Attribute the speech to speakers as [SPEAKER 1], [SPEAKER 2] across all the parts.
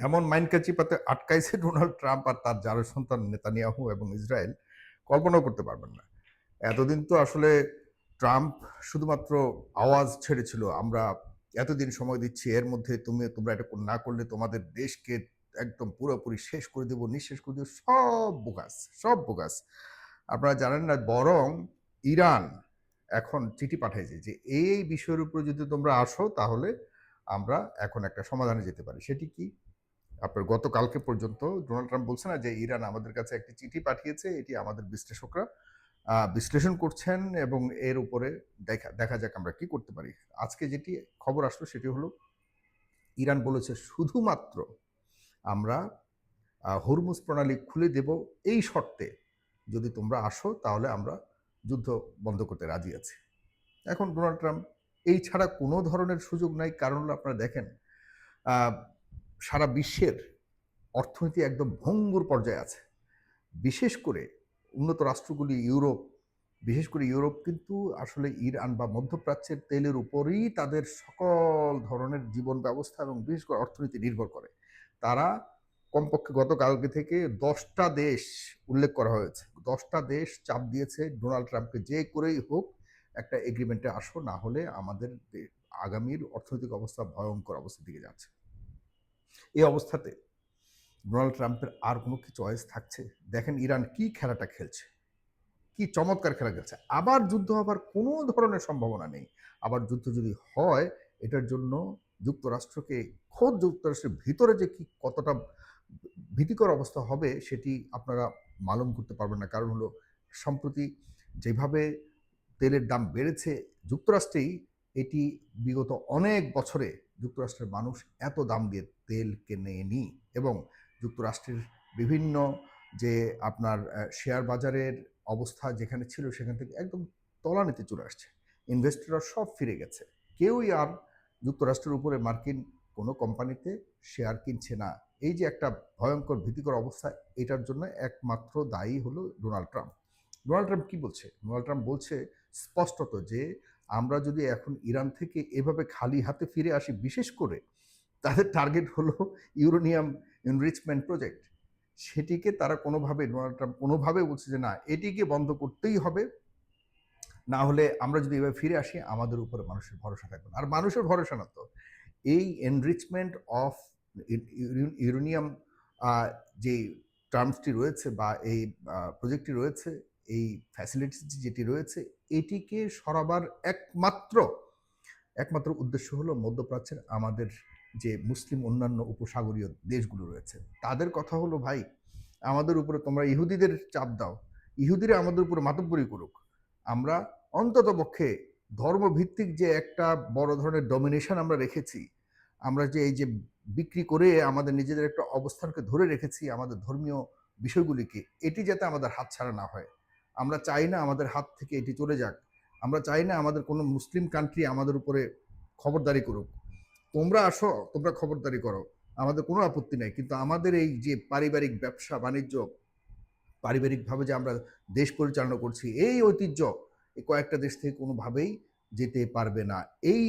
[SPEAKER 1] এমন মাইনকা চিপাতে আটকাইছে Donald Trump আর তার জারজ সন্তান নেতানিয়াহু এবং ইসরায়েল, কল্পনাও করতে পারবেন না। এতদিন তো আসলে ট্রাম্প শুধুমাত্র আওয়াজ ছেড়েছিল, আমরা এতদিন সময় দিচ্ছি, এর মধ্যে তোমরা এটা না করলে তোমাদের দেশকে একদম পুরোপুরি শেষ করে দেবো, নিঃশেষ করে দেবো। সব বোগাস, সব বোগাস। আপনারা জানেন না, বরং ইরান এখন চিঠি পাঠাইছে যে এই বিষয়ের উপর যদি তোমরা আসো তাহলে আমরা এখন একটা সমাধানে যেতে পারি। সেটি কি? আপনার গতকালকে পর্যন্ত ডোনাল্ড ট্রাম্প বলছে না যে ইরান আমাদের কাছে একটি চিঠি পাঠিয়েছে, এটি আমাদের বিশ্লেষকরা বিশ্লেষণ করছেন এবং এর উপরে দেখা দেখা যাক আমরা কি করতে পারি। আজকে যেটি খবর আসলো সেটি হলো ইরান বলেছে শুধুমাত্র আমরা হরমুজ প্রণালী খুলে দেব এই শর্তে যদি তোমরা আসো তাহলে আমরা যুদ্ধ বন্ধ করতে রাজি আছি। এখন ডোনাল্ড ট্রাম্প এই ছাড়া কোনো ধরনের সুযোগ নাই, কারণ হলো আপনারা দেখেন আহ, সারা বিশ্বের অর্থনীতি একদম ভঙ্গুর পর্যায়ে আছে। বিশেষ করে উন্নত রাষ্ট্রগুলি, ইউরোপ, বিশেষ করে ইউরোপ কিন্তু আসলে ইরান বা মধ্যপ্রাচ্যের তেলের উপরেই তাদের সকল ধরনের জীবন ব্যবস্থা এবং বিশেষ করে অর্থনীতি নির্ভর করে। তারা কমপক্ষে গতকালকে থেকে 10টা দেশ উল্লেখ করা হয়েছে, 10টা দেশ চাপ দিয়েছে ডোনাল্ড ট্রাম্পকে যে করেই হোক একটা এগ্রিমেন্টে আসো, না হলে আমাদের আগামীর অর্থনৈতিক অবস্থা ভয়ঙ্কর অবস্থার দিকে যাচ্ছে। এই অবস্থাতে ডোনাল্ড ট্রাম্পের আর কোনো কি চয়েস থাকছে? দেখেন ইরান কি খেলাটা খেলছে, কি চমৎকার খেলা খেলছে। আবার যুদ্ধ হবার কোনো ধরনের সম্ভাবনা নেই। আবার যুদ্ধ যদি হয়, এটার জন্য যুক্তরাষ্ট্রকে, খোদ যুক্তরাষ্ট্রের ভিতরে যে কি কতটা ভীতিকর অবস্থা হবে সেটি আপনারা মালুম করতে পারবেন না। কারণ হলো সম্প্রতি যেভাবে তেলের দাম বেড়েছে যুক্তরাষ্ট্রেই, এটি বিগত অনেক বছরে যুক্তরাষ্ট্রের মানুষ এত দাম দিয়ে তেল কেনেনি। এবং যুক্তরাষ্ট্রের বিভিন্ন যে আপনার শেয়ার বাজারের অবস্থা যেখানে ছিল সেখান থেকে একদম তলানিতে চলে আসছে। ইনভেস্টররা সব ফিরে গেছে, কেউই আর যুক্তরাষ্ট্রের উপরে মার্কিন কোনো কোম্পানিতে শেয়ার কিনছে না। এই যে একটা ভয়ঙ্কর ভীতিকর অবস্থা, এটার জন্য একমাত্র দায়ী হলো ডোনাল্ড ট্রাম্প। ডোনাল্ড ট্রাম্প কি বলছে? ডোনাল্ড ট্রাম্প বলছে স্পষ্টত যে আমরা যদি এখন ইরান থেকে এভাবে খালি হাতে ফিরে আসি, বিশেষ করে তাদের টার্গেট হলো ইউরেনিয়াম এনরিচমেন্ট প্রজেক্ট, সেটিকে তারা কোনোভাবে, ডোনাল্ড ট্রাম্প কোনোভাবে বলছে যে না, এটিকে বন্ধ করতেই হবে, না হলে আমরা যদি এভাবে ফিরে আসি আমাদের উপরে মানুষের ভরসা থাকবে না। আর মানুষের ভরসা না তো, এই এনরিচমেন্ট অফ ইউরেনিয়াম যে টার্মসটি রয়েছে বা এই প্রজেক্টটি রয়েছে, এই ফ্যাসিলিটিস যেটি রয়েছে, এটিকে সরাবার একমাত্র একমাত্র উদ্দেশ্য হলো মধ্যপ্রাচ্যের আমাদের যে মুসলিম অন্যান্য উপসাগরীয় দেশগুলো রয়েছে তাদের কথা হলো, ভাই আমাদের উপরে তোমরা ইহুদিদের চাপ দাও, ইহুদিরা আমাদের উপরে মাতব্বরি করুক, আমরা অন্তত পক্ষে ধর্মভিত্তিক যে একটা বড় ধরনের ডমিনেশন আমরা রেখেছি, আমরা যে এই যে বিক্রি করে আমাদের নিজেদের একটা অবস্থানকে ধরে রেখেছি আমাদের ধর্মীয় বিষয়গুলিকে, এটি যাতে আমাদের হাতছাড়া না হয়। আমরা চাই না আমাদের হাত থেকে এটি চলে যাক। আমরা চাই না আমাদের কোনো মুসলিম কান্ট্রি আমাদের উপরে খবরদারি করুক। তোমরা আসো, তোমরা খবরদারি করো, আমাদের কোনো আপত্তি নাই, কিন্তু আমাদের এই যে পারিবারিক ব্যবসা বাণিজ্য, পারিবারিকভাবে যে আমরা দেশ পরিচালনা করছি, এই ঐতিহ্য এই কয়েকটা দেশ থেকে কোনোভাবেই যেতে পারবে না। এই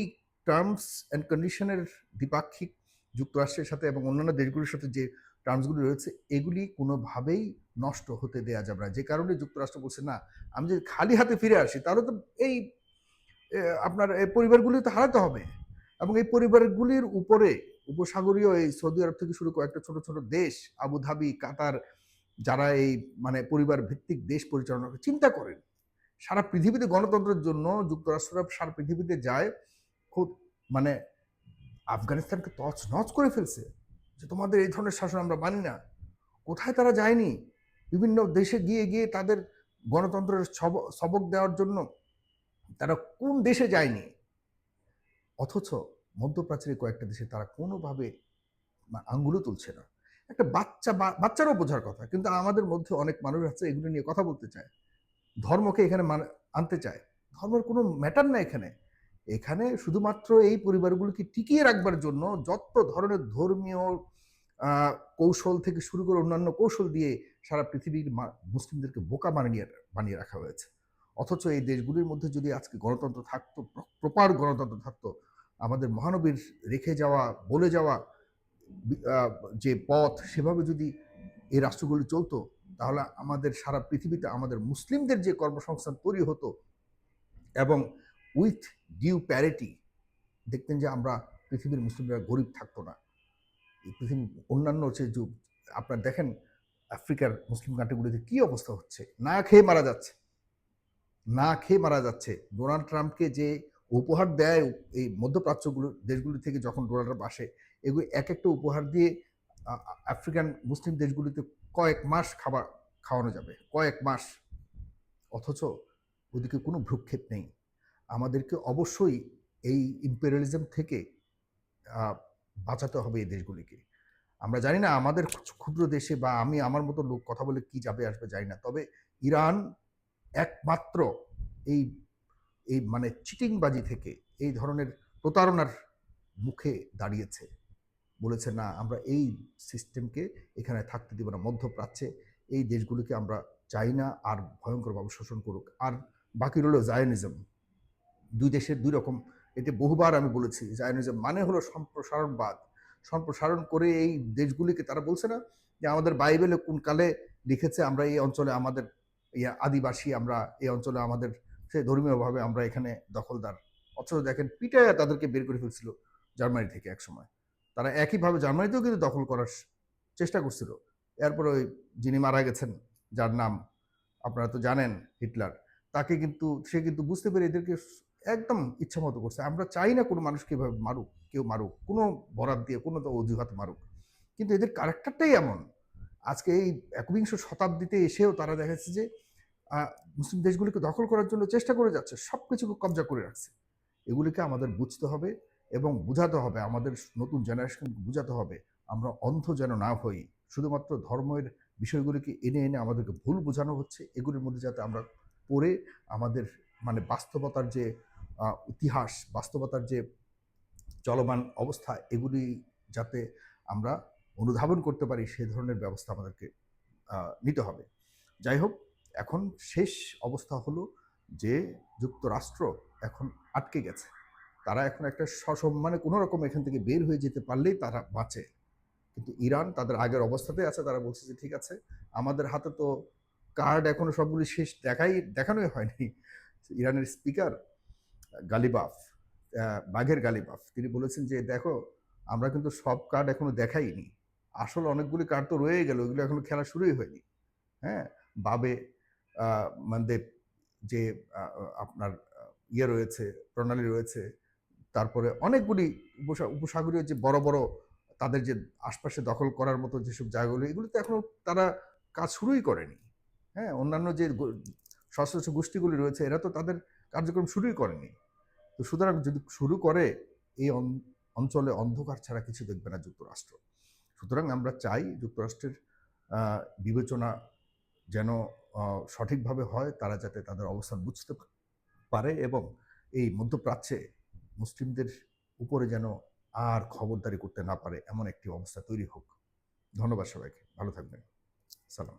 [SPEAKER 1] টার্মস অ্যান্ড কন্ডিশনের দ্বিপাক্ষিক যুক্তরাষ্ট্রের সাথে এবং অন্যান্য দেশগুলির সাথে যে টার্মসগুলি রয়েছে, এগুলি কোনোভাবেই নষ্ট হতে দেয়া যাবে না। যে কারণে যুক্তরাষ্ট্র বলছে না, আমি যদি খালি হাতে ফিরে আসি তাহলে তো এই আপনার এই পরিবারগুলি তো হারাতে হবে। এবং এই পরিবারগুলির উপরে উপসাগরীয় এই সৌদি আরব থেকে শুরু করে একটা ছোট ছোট দেশ, আবুধাবি, কাতার, যারা এই মানে পরিবার ভিত্তিক দেশ পরিচালনা করে, চিন্তা করেন সারা পৃথিবীতে গণতন্ত্রের জন্য যুক্তরাষ্ট্ররা সারা পৃথিবীতে যায়, খুব মানে আফগানিস্তানকে তছনছ করে ফেলছে যে তোমাদের এই ধরনের শাসন আমরা মানি না। কোথায় তারা যায়নি? বিভিন্ন দেশে গিয়ে গিয়ে তাদের গণতন্ত্রের সবক দেওয়ার জন্য তারা কোন দেশে যায়নি? অথচ মধ্যপ্রাচ্যের কয়েকটা দেশে তারা কোনোভাবে আঙ্গুলও তুলছে না। একটা বাচ্চারাও বোঝার কথা, কিন্তু আমাদের মধ্যে অনেক মানুষ আছে এগুলো নিয়ে কথা বলতে চায়, ধর্মকে এখানে আনতে চায়। ধর্মের কোনো ম্যাটার না এখানে। এখানে শুধুমাত্র এই পরিবারগুলোকে টিকিয়ে রাখবার জন্য যত ধরনের ধর্মীয় কৌশল থেকে শুরু করে অন্যান্য কৌশল দিয়ে সারা পৃথিবীর মুসলিমদেরকে বোকা বানিয়ে বানিয়ে রাখা হয়েছে। অথচ এই দেশগুলির মধ্যে যদি আজকে গণতন্ত্র থাকতো, প্রপার গণতন্ত্র থাকতো, আমাদের মহানবীর রেখে যাওয়া, বলে যাওয়া যে পথ সেভাবে যদি এই রাষ্ট্রগুলি চলতো, তাহলে আমাদের সারা পৃথিবীতে আমাদের মুসলিমদের যে কর্মসংস্থান তৈরি হতো এবং উইথ ডিউ প্যারিটি, দেখতেন যে আমরা পৃথিবীর মুসলিমরা গরিব থাকতো না। এই পৃথিবীর অন্যান্য যে যুগ আপনার দেখেন, আফ্রিকার মুসলিম কান্ট্রিগুলিতে কি অবস্থা হচ্ছে, না খেয়ে মারা যাচ্ছে, না খেয়ে মারা যাচ্ছে। ডোনাল্ড ট্রাম্পকে যে উপহার দেয় এই মধ্যপ্রাচ্যগুলো দেশগুলি থেকে, যখন ডোনাল্ড ট্রাম্প আসে, এগুলো এক একটা উপহার দিয়ে আফ্রিকান মুসলিম দেশগুলিতে কয়েক মাস খাবার খাওয়ানো যাবে, কয়েক মাস। অথচ ওদিকে কোনো ভ্রুক্ষেপ নেই। আমাদেরকে অবশ্যই এই ইম্পেরিয়ালিজম থেকে বাঁচাতে হবে এই দেশগুলিকে। আমরা জানি না আমাদের ক্ষুদ্র দেশে বা আমি আমার মতো লোক কথা বলে কি যাবে আসবে জানি না, তবে ইরান একমাত্র এই এই মানে চিটিংবাজি থেকে, এই ধরনের প্রতারণার মুখে দাঁড়িয়েছে, বলেছে না আমরা এই সিস্টেমকে এখানে থাকতে দেব না, মধ্যপ্রাচ্যে এই দেশগুলিকে আমরা চাই না আর ভয়ঙ্করভাবে শোষণ করুক। আর বাকি রইল জায়নিজম। দুই দেশের দুই রকম, এটা বহুবার আমি বলেছি, জায়নিজম মানে হলো সম্প্রসারণবাদ। সম্প্রসারণ করে এই দেশগুলিকে, তারা বলছে না যে আমাদের বাইবেলে কোন কালে লিখেছে আমরা এই অঞ্চলে আমাদের আদিবাসী, আমরা এই অঞ্চলে আমাদের সে ধর্মীয়ভাবে আমরা এখানে দখলদার। অথচ দেখেন পিটাইয়া তাদেরকে বের করে ফেলছিল জার্মানি থেকে একসময়। তারা একইভাবে জার্মানিতেও কিন্তু দখল করার চেষ্টা করছিল। এরপরে ওই যিনি মারা গেছেন, যার নাম আপনারা তো জানেন, হিটলার, তাকে কিন্তু সে কিন্তু বুঝতে পেরে এদেরকে একদম ইচ্ছা মতো করছে। আমরা চাই না কোনো মানুষকে এভাবে মারুক, কেউ মারুক, কোনো বরাত দিয়ে, কোনো অজুহাত মারুক। কিন্তু এদের ক্যারেক্টারটাই এমন। আজকে এই একবিংশ শতাব্দীতে এসেও তারা দেখা যাচ্ছে যে মুসলিম দেশগুলিকে দখল করার জন্য চেষ্টা করে যাচ্ছে, সব কিছুকে কবজা করে রাখছে। এগুলিকে আমাদের বুঝতে হবে এবং বুঝাতে হবে, আমাদের নতুন জেনারেশনকে বুঝাতে হবে আমরা অন্ধ যেন না হই। শুধুমাত্র ধর্মের বিষয়গুলিকে এনে এনে আমাদেরকে ভুল বোঝানো হচ্ছে, এগুলির মধ্যে যাতে আমরা পড়ে আমাদের মানে বাস্তবতার যে ইতিহাস, বাস্তবতার যে চলমান অবস্থা, এগুলি যাতে আমরা অনুধাবন করতে পারি, সে ধরনের ব্যবস্থা আমাদেরকে নিতে হবে। যাই হোক, এখন শেষ অবস্থা হলো যে যুক্তরাষ্ট্র এখন আটকে গেছে। তারা এখন একটা সসম্মানে কোনো রকম এখান থেকে বের হয়ে যেতে পারলেই তারা বাঁচে। কিন্তু ইরান তাদের আগের অবস্থাতে আছে। তারা বলছে যে ঠিক আছে, আমাদের হাতে তো কার্ড এখনো সবগুলি শেষ দেখানোই হয়নি। ইরানের স্পিকার গালিবাফ, বাঘের গালিবাফ, তিনি বলেছেন যে দেখো, আমরা কিন্তু সব কার্ড এখনো দেখাইনি, আসলে অনেকগুলি কার্ড তো রয়ে গেল, ওইগুলো এখনো খেলা শুরুই হয়নি। হ্যাঁ, বাবে মানদেব যে আপনার ইয়ে রয়েছে, প্রণালী রয়েছে, তারপরে অনেকগুলি উপসাগরীয় যে বড় বড় তাদের যে আশপাশে দখল করার মতো যেসব জায়গাগুলো, এগুলোতে এখনো তারা কাজ শুরুই করেনি। হ্যাঁ, অন্যান্য যে সশস্ত্র গোষ্ঠীগুলি রয়েছে, এরা তো তাদের কার্যক্রম শুরুই করেনি। তো সুতরাং যদি শুরু করে, এই অঞ্চলে অন্ধকার ছাড়া কিছু দেখবে না যুক্তরাষ্ট্র। সুতরাং আমরা চাই যুক্তরাষ্ট্রের বিবেচনা যেন সঠিকভাবে হয়, তারা যাতে তাদের অবস্থান বুঝতে পারে এবং এই মধ্যপ্রাচ্যে মুসলিমদের উপরে যেন আর খবরদারি করতে না পারে, এমন একটি অবস্থা তৈরি হোক। ধন্যবাদ সবাইকে, ভালো থাকবেন। সালাম।